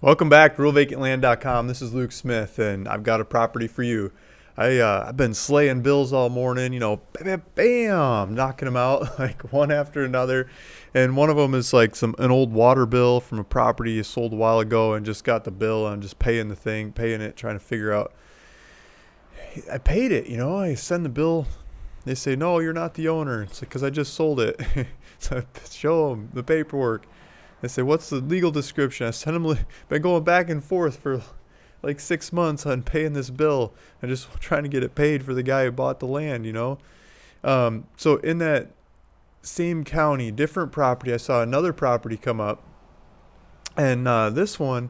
Welcome back to RealVacantLand.com. This is Luke Smith, and I've got a property for you. I've been slaying bills all morning, bam, bam, bam, knocking them out like one after another. And one of them is like an old water bill from a property you sold a while ago, and just got the bill. And I'm just paying it, trying to figure out. I paid it, I send the bill. They say, no, you're not the owner. It's like, because I just sold it. So I show them the paperwork. They say, what's the legal description? I sent them, been going back and forth for like 6 months on paying this bill and just trying to get it paid for the guy who bought the land. So in that same county, different property, I saw another property come up. And this one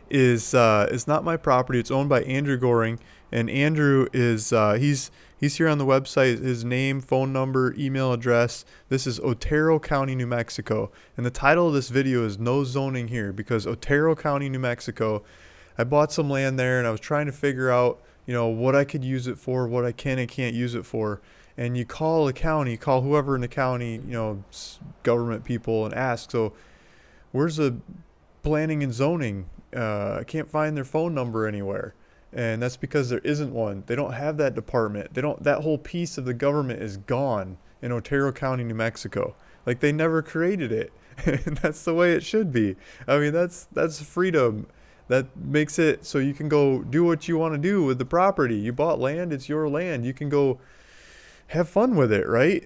is not my property. It's owned by Andrew Goring. And Andrew is, he's here on the website. His name, phone number, email address. This is Otero County, New Mexico. And the title of this video is No Zoning Here, because Otero County, New Mexico, I bought some land there and I was trying to figure out, what I could use it for, what I can and can't use it for. And you call the county, call whoever in the county, government people, and ask, so where's the planning and zoning? I can't find their phone number anywhere. And that's because there isn't one. They don't have that department. That whole piece of the government is gone in Otero County, New Mexico. Like, they never created it. And that's the way it should be. I mean, that's freedom. That makes it so you can go do what you want to do with the property. You bought land, it's your land. You can go have fun with it, right?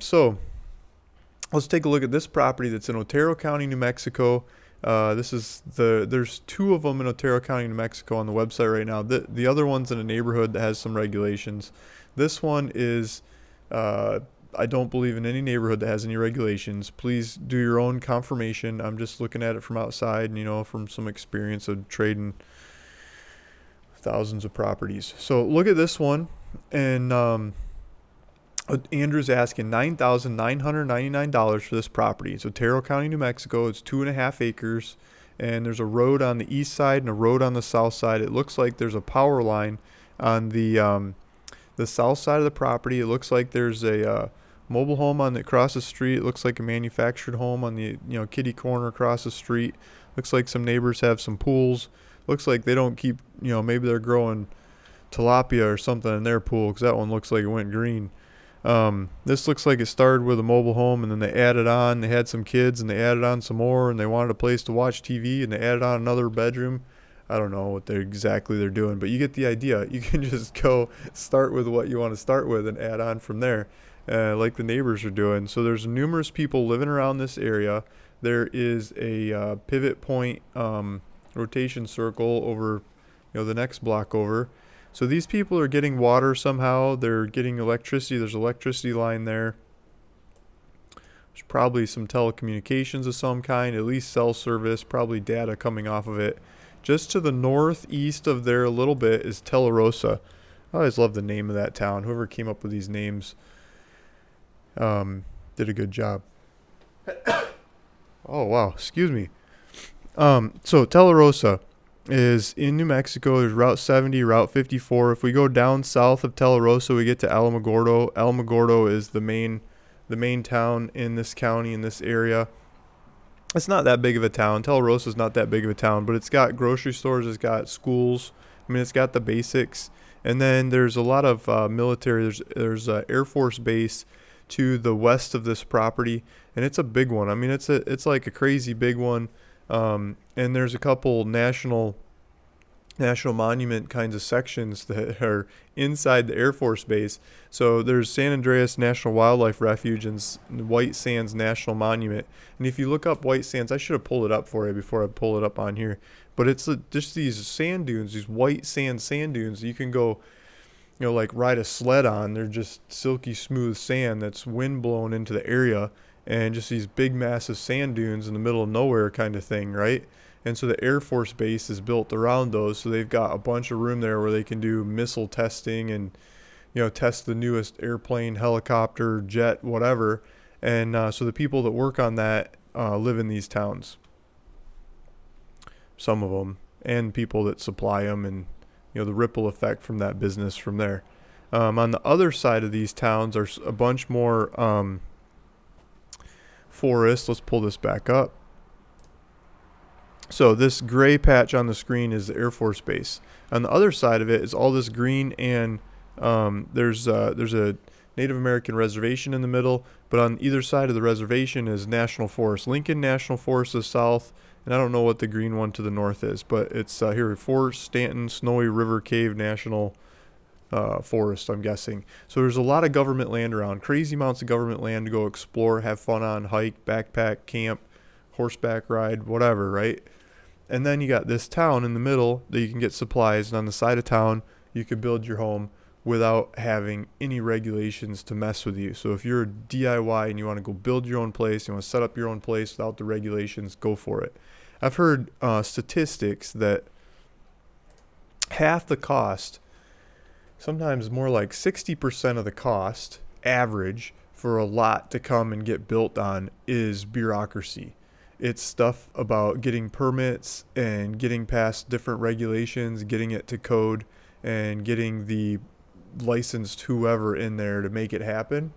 So let's take a look at this property that's in Otero County, New Mexico. There's two of them in Otero County, New Mexico on the website right now. The other one's in a neighborhood that has some regulations. This one is, I don't believe in any neighborhood that has any regulations. Please do your own confirmation. I'm just looking at it from outside, from some experience of trading thousands of properties. So look at this one, and Andrew's asking $9,999 for this property. It's Otero County, New Mexico. It's 2.5 acres, and there's a road on the east side and a road on the south side. It looks like there's a power line on the south side of the property. It looks like there's a mobile home across the street. It looks like a manufactured home on the kitty corner across the street. Looks like some neighbors have some pools. Looks like they don't keep, maybe they're growing tilapia or something in their pool, because that one looks like it went green. This looks like it started with a mobile home, and then they added on, they had some kids, and they added on some more, and they wanted a place to watch TV, and they added on another bedroom. I don't know what they're doing, but you get the idea. You can just go start with what you want to start with and add on from there, like the neighbors are doing. So there's numerous people living around this area. There is a pivot point rotation circle over the next block over. So these people are getting water somehow. They're getting electricity. There's an electricity line there. There's probably some telecommunications of some kind, at least cell service, probably data coming off of it. Just to the northeast of there a little bit is Telerosa. I always love the name of that town. Whoever came up with these names did a good job. Oh, wow. Excuse me. So Telerosa is in New Mexico. There's Route 70, Route 54. If we go down south of Telerosa, we get to Alamogordo. Alamogordo is the main town in this county, in this area. It's not that big of a town. Telerosa is not that big of a town, but it's got grocery stores, it's got schools. I mean, it's got the basics. And then there's a lot of military. There's a Air Force base to the west of this property, and it's a big one. I mean, it's like a crazy big one. And there's a couple national monument kinds of sections that are inside the Air Force base. So there's San Andreas National Wildlife Refuge and White Sands National Monument. And if you look up White Sands, I should have pulled it up for you before I pull it up on here. But it's just these sand dunes, these white sand dunes. You can go, like ride a sled on. They're just silky smooth sand that's wind blown into the area. And just these big massive sand dunes in the middle of nowhere kind of thing, right? And so the Air Force base is built around those. So they've got a bunch of room there where they can do missile testing and, test the newest airplane, helicopter, jet, whatever. And so the people that work on that live in these towns. Some of them. And people that supply them, and, the ripple effect from that business from there. On the other side of these towns are a bunch more forest. Let's pull this back up. So this gray patch on the screen is the Air Force Base. On the other side of it is all this green, and there's a Native American reservation in the middle. But on either side of the reservation is National Forest. Lincoln National Forest is south, and I don't know what the green one to the north is, but it's here, Fort Stanton Snowy River Cave National Forest, I'm guessing. So there's a lot of government land around, crazy amounts of government land to go explore, have fun on, hike, backpack, camp, horseback ride, whatever, right? And then you got this town in the middle that you can get supplies, and on the side of town you could build your home without having any regulations to mess with you. So if you're a DIY and you want to go build your own place, you want to set up your own place without the regulations, go for it. I've heard statistics that half the cost, sometimes more like 60% of the cost average for a lot to come and get built on is bureaucracy. It's stuff about getting permits and getting past different regulations, getting it to code, and getting the licensed whoever in there to make it happen.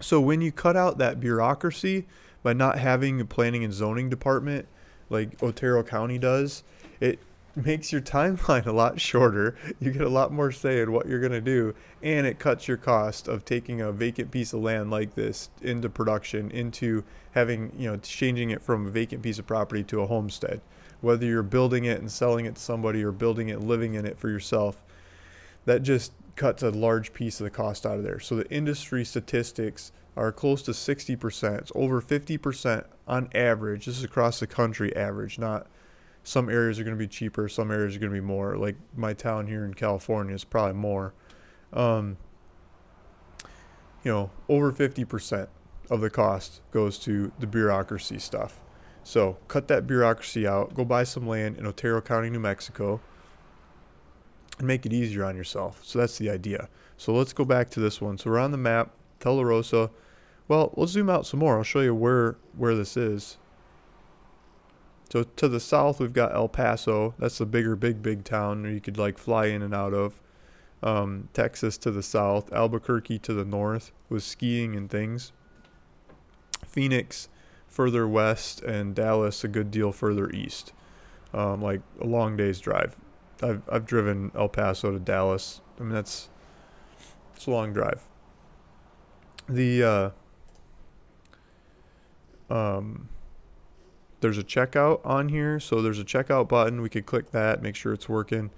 So when you cut out that bureaucracy by not having a planning and zoning department like Otero County does, it makes your timeline a lot shorter. You get a lot more say in what you're going to do, and it cuts your cost of taking a vacant piece of land like this into production, into having, changing it from a vacant piece of property to a homestead. Whether you're building it and selling it to somebody or building it and living in it for yourself, that just cuts a large piece of the cost out of there. So the industry statistics are close to 60%. It's over 50% on average. This is across the country average, not some areas are going to be cheaper, some areas are going to be more. Like my town here in California is probably more. Over 50% of the cost goes to the bureaucracy stuff. So cut that bureaucracy out. Go buy some land in Otero County, New Mexico, and make it easier on yourself. So that's the idea. So let's go back to this one. So we're on the map, Tularosa. Well, let's zoom out some more. I'll show you where this is. So to the south, we've got El Paso. That's the big town where you could like fly in and out of. Texas to the south, Albuquerque to the north with skiing and things. Phoenix further west, and Dallas a good deal further east. Like a long day's drive. I've driven El Paso to Dallas. I mean, it's a long drive. There's a checkout on here, so there's a checkout button. We could click that, make sure it's working,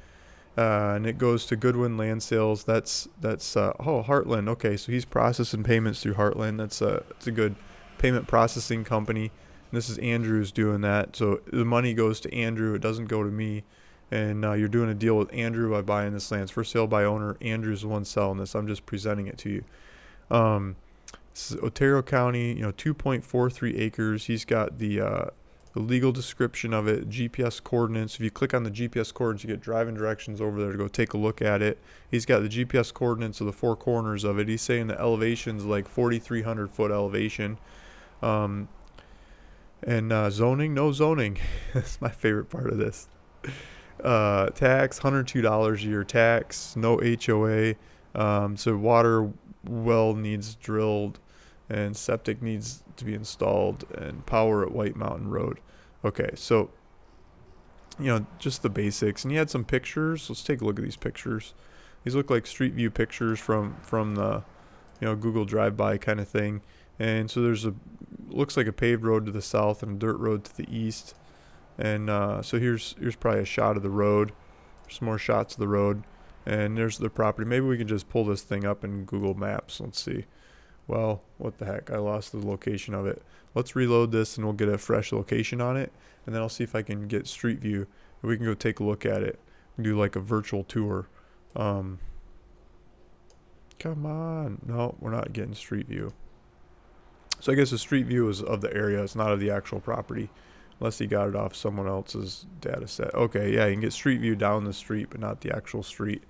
and it goes to Goodwin Land Sales. That's Heartland. Okay, so he's processing payments through Heartland. It's a good payment processing company. And this is Andrew's doing that, so the money goes to Andrew. It doesn't go to me. And you're doing a deal with Andrew by buying this land. It's for sale by owner. Andrew's the one selling this. I'm just presenting it to you. This is Otero County. 2.43 acres. He's got the legal description of it, GPS coordinates. If you click on the GPS coordinates, you get driving directions over there to go take a look at it. He's got the GPS coordinates of the four corners of it. He's saying the elevation's like 4,300 foot elevation. And zoning, no zoning. That's my favorite part of this. Tax, $102 a year tax, no HOA. So water well needs drilled, and septic needs to be installed, and power at White Mountain Road. Okay, so just the basics. And he had some pictures. Let's take a look at these pictures. These look like street view pictures from the Google drive-by kind of thing. And so looks like a paved road to the south and a dirt road to the east. And so here's probably a shot of the road. Some more shots of the road, and there's the property. Maybe we can just pull this thing up in Google Maps. Let's see. Well, what the heck? I lost the location of it. Let's reload this, and we'll get a fresh location on it, and then I'll see if I can get Street View, and we can go take a look at it and do like a virtual tour. Come on. No, we're not getting Street View. So I guess the Street View is of the area. It's not of the actual property. Unless he got it off someone else's data set. Okay, yeah, you can get Street View down the street, but not the actual street.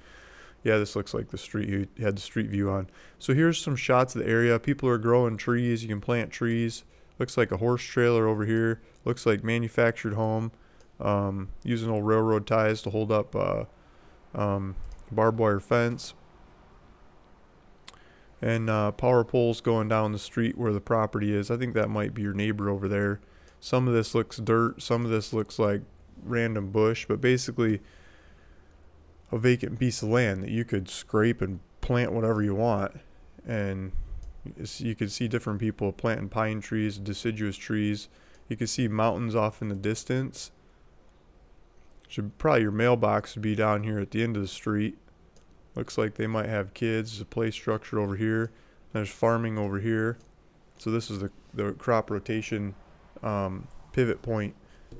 Yeah, this looks like the street you had the Street View on. So here's some shots of the area. People are growing trees. You can plant trees. Looks like a horse trailer over here. Looks like manufactured home. Using old railroad ties to hold up barbed wire fence. And power poles going down the street where the property is. I think that might be your neighbor over there. Some of this looks dirt, some of this looks like random bush, but basically a vacant piece of land that you could scrape and plant whatever you want. And you could see different people planting pine trees, deciduous trees. You could see mountains off in the distance. Probably your mailbox would be down here at the end of the street. Looks like they might have kids. There's a play structure over here. There's farming over here. So this is the crop rotation pivot point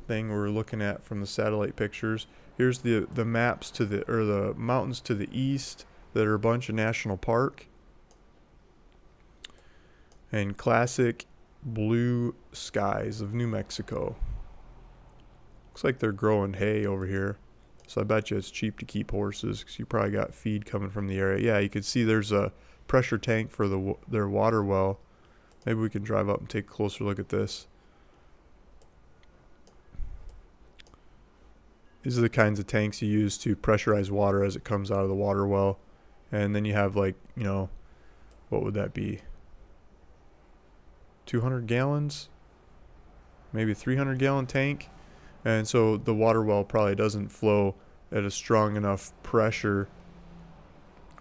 thing we're looking at from the satellite pictures. Here's the maps to the mountains to the east that are a bunch of national park. And classic blue skies of New Mexico. Looks like they're growing hay over here. So I bet you it's cheap to keep horses because you probably got feed coming from the area. Yeah, you can see there's a pressure tank for their water well. Maybe we can drive up and take a closer look at this. These are the kinds of tanks you use to pressurize water as it comes out of the water well. And then you have, like, you know, what would that be? 200 gallons? Maybe a 300 gallon tank. And so the water well probably doesn't flow at a strong enough pressure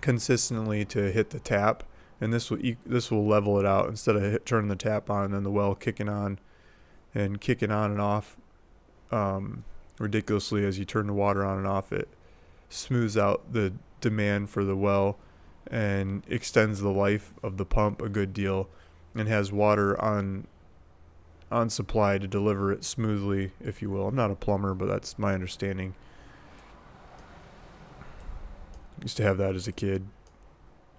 consistently to hit the tap. And this will level it out instead of turning the tap on and then the well kicking on and off ridiculously as you turn the water on and off. It smooths out the demand for the well and extends the life of the pump a good deal, and has water on supply to deliver it smoothly, if you will. I'm not a plumber, but that's my understanding. Used to have that as a kid,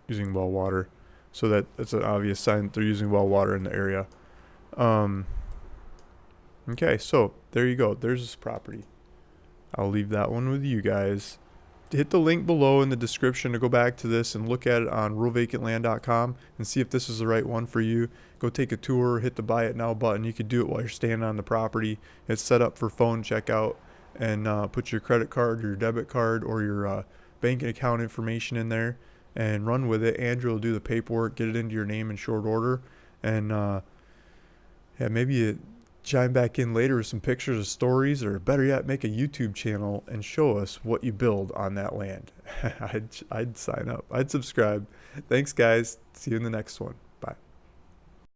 using well water. So that's an obvious sign that they're using well water in the area. Okay, so there you go. There's this property. I'll leave that one with you guys. Hit the link below in the description to go back to this and look at it on ruralvacantland.com and see if this is the right one for you. Go take a tour, hit the buy it now button. You could do it while you're standing on the property. It's set up for phone checkout, and put your credit card, your debit card, or your banking account information in there and run with it. Andrew will do the paperwork, get it into your name in short order, and yeah, maybe you chime back in later with some pictures of stories, or better yet, make a YouTube channel and show us what you build on that land. I'd sign up. I'd subscribe. Thanks, guys. See you in the next one.